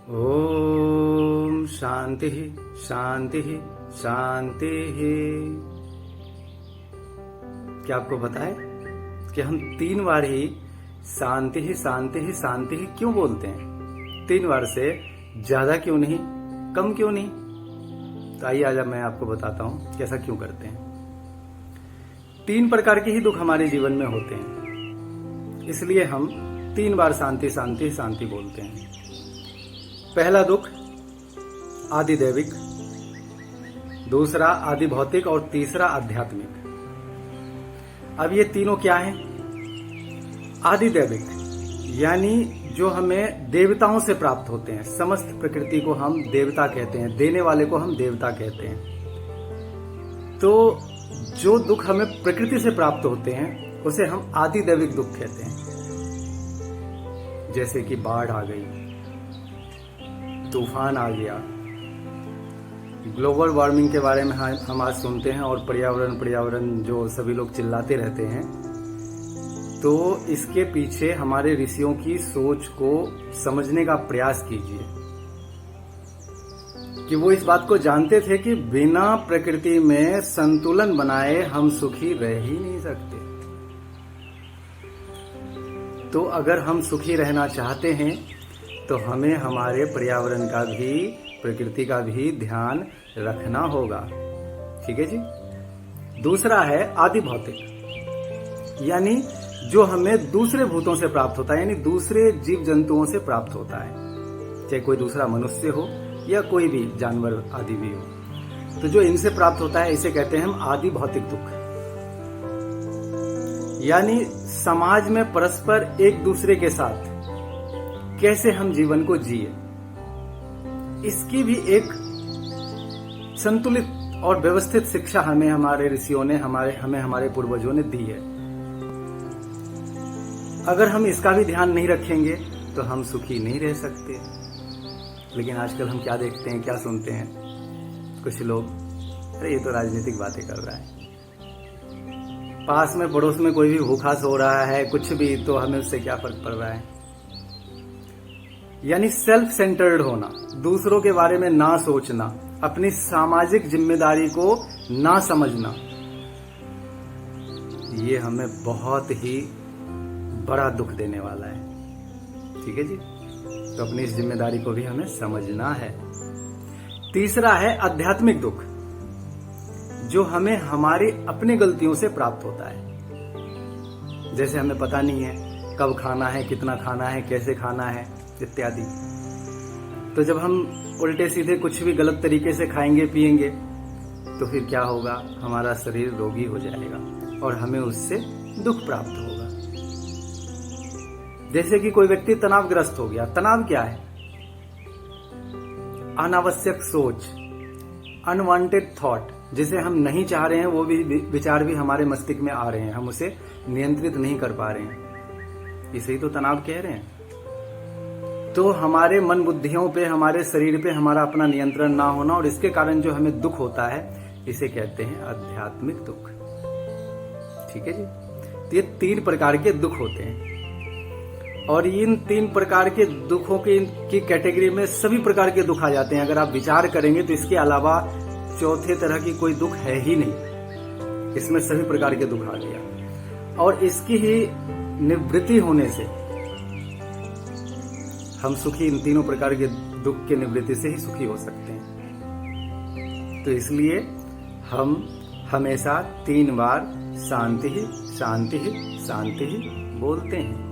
ओम शांति शांति शांति। क्या आपको पता है कि हम 3 बार ही शांति शांति शांति क्यों बोलते हैं? 3 बार से ज्यादा क्यों नहीं, कम क्यों नहीं? तो आइए आज मैं आपको बताता हूं कि ऐसा क्यों करते हैं। 3 प्रकार के ही दुख हमारे जीवन में होते हैं, इसलिए हम 3 बार शांति शांति शांति बोलते हैं। पहला दुख आदि दैविक, दूसरा आदि भौतिक और तीसरा आध्यात्मिक। अब ये तीनों क्या हैं? आदि दैविक यानी जो हमें देवताओं से प्राप्त होते हैं। समस्त प्रकृति को हम देवता कहते हैं, देने वाले को हम देवता कहते हैं। तो जो दुख हमें प्रकृति से प्राप्त होते हैं उसे हम आदि दैविक दुख कहते हैं। जैसे कि बाढ़ आ गई, तूफान आ गया, ग्लोबल वार्मिंग के बारे में हम आज सुनते हैं और पर्यावरण जो सभी लोग चिल्लाते रहते हैं। तो इसके पीछे हमारे ऋषियों की सोच को समझने का प्रयास कीजिए कि वो इस बात को जानते थे कि बिना प्रकृति में संतुलन बनाए हम सुखी रह ही नहीं सकते। तो अगर हम सुखी रहना चाहते हैं तो हमें हमारे पर्यावरण का भी, प्रकृति का भी ध्यान रखना होगा। ठीक है जी। दूसरा है आदि भौतिक, यानी जो हमें दूसरे भूतों से प्राप्त होता है, यानी दूसरे जीव जंतुओं से प्राप्त होता है, चाहे कोई दूसरा मनुष्य हो या कोई भी जानवर आदि भी हो। तो जो इनसे प्राप्त होता है इसे कहते हैं हम आदि भौतिक दुख। यानी समाज में परस्पर एक दूसरे के साथ कैसे हम जीवन को जिए, इसकी भी एक संतुलित और व्यवस्थित शिक्षा हमें हमारे ऋषियों ने, हमारे पूर्वजों ने दी है। अगर हम इसका भी ध्यान नहीं रखेंगे तो हम सुखी नहीं रह सकते। लेकिन आजकल हम क्या देखते हैं, क्या सुनते हैं? कुछ लोग, अरे ये तो राजनीतिक बातें कर रहा है, पास में पड़ोस में कोई भी भूखा सो रहा है, कुछ भी, तो हमें उससे क्या फर्क पड़ रहा है। यानी सेल्फ सेंटर्ड होना, दूसरों के बारे में ना सोचना, अपनी सामाजिक जिम्मेदारी को ना समझना, ये हमें बहुत ही बड़ा दुख देने वाला है। ठीक है जी। तो अपनी इस जिम्मेदारी को भी हमें समझना है। तीसरा है आध्यात्मिक दुख, जो हमें हमारी अपनी गलतियों से प्राप्त होता है। जैसे हमें पता नहीं है कब खाना है, कितना खाना है, कैसे खाना है इत्यादि। तो जब हम उल्टे सीधे कुछ भी गलत तरीके से खाएंगे पिएंगे तो फिर क्या होगा? हमारा शरीर रोगी हो जाएगा और हमें उससे दुख प्राप्त होगा। जैसे कि कोई व्यक्ति तनावग्रस्त हो गया। तनाव क्या है? अनावश्यक सोच, अनवांटेड थॉट, जिसे हम नहीं चाह रहे हैं वो भी विचार भी हमारे मस्तिष्क में आ रहे हैं, हम उसे नियंत्रित नहीं कर पा रहे हैं। इसे ही तो तनाव कह रहे हैं। तो हमारे मन बुद्धियों पे, हमारे शरीर पे हमारा अपना नियंत्रण ना होना, और इसके कारण जो हमें दुख होता है इसे कहते हैं आध्यात्मिक दुख। ठीक है जी। तो ये 3 प्रकार के दुख होते हैं और इन 3 प्रकार के दुखों की कैटेगरी में सभी प्रकार के दुख आ जाते हैं। अगर आप विचार करेंगे तो इसके अलावा चौथे तरह की कोई दुख है ही नहीं, इसमें सभी प्रकार के दुख आ गया। और इसकी ही निवृत्ति होने से हम सुखी, इन 3 प्रकार के दुख के निवृत्ति से ही सुखी हो सकते हैं। तो इसलिए हम हमेशा 3 बार शांति शांति शांति बोलते हैं।